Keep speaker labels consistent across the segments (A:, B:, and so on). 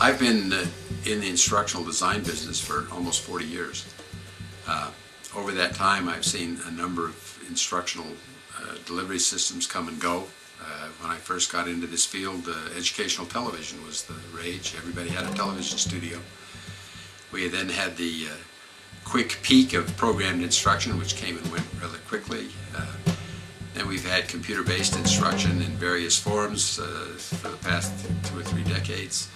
A: I've been in the instructional design business for almost 40 years. Over that time, I've seen a number of instructional delivery systems come and go. When I first got into this field, educational television was the rage. Everybody had a television studio. We then had the quick peak of programmed instruction, which came and went rather quickly. Then we've had computer-based instruction in various forms for the past 2 or 3 decades.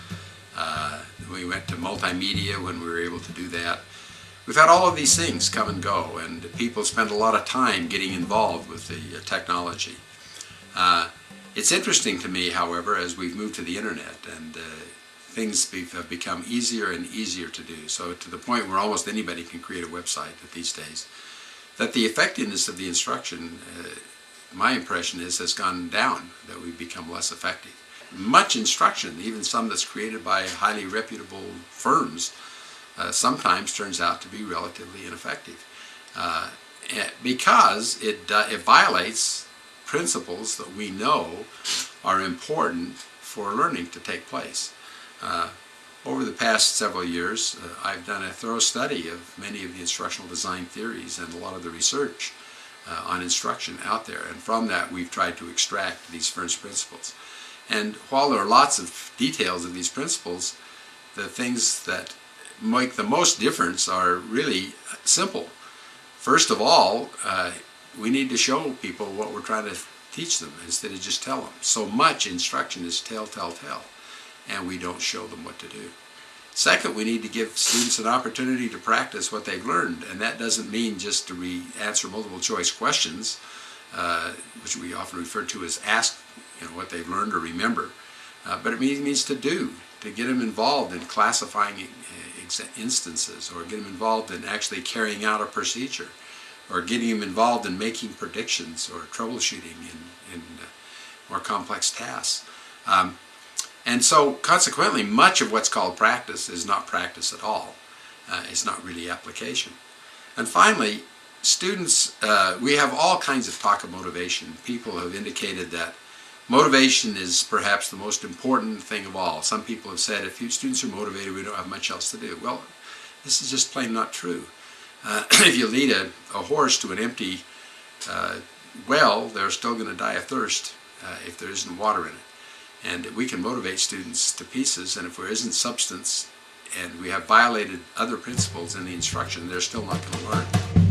A: We went to multimedia when we were able to do that. We've had all of these things come and go, and people spend a lot of time getting involved with the technology. It's interesting to me, however, as we've moved to the internet, and things have become easier and easier to do, so to the point where almost anybody can create a website these days, that the effectiveness of the instruction, my impression is, has gone down, that we've become less effective. Much instruction, even some that's created by highly reputable firms, sometimes turns out to be relatively ineffective because it violates principles that we know are important for learning to take place. Over the past several years, I've done a thorough study of many of the instructional design theories and a lot of the research on instruction out there, and from that we've tried to extract these first principles. And while there are lots of details of these principles, the things that make the most difference are really simple. First of all, we need to show people what we're trying to teach them instead of just tell them. So much instruction is tell, and we don't show them what to do. Second, we need to give students an opportunity to practice what they've learned, and that doesn't mean just to answer multiple choice questions, which we often refer to as ask what they've learned or remember, but it means to get them involved in classifying instances, or get them involved in actually carrying out a procedure, or getting them involved in making predictions or troubleshooting in more complex tasks. And so consequently, much of what's called practice is not practice at all. It's not really application. And finally, students, we have all kinds of talk of motivation. People have indicated that motivation is perhaps the most important thing of all. Some people have said if students are motivated, we don't have much else to do. Well, this is just plain not true. If you lead a horse to an empty well, they're still going to die of thirst if there isn't water in it. And we can motivate students to pieces, and if there isn't substance and we have violated other principles in the instruction, they're still not going to learn.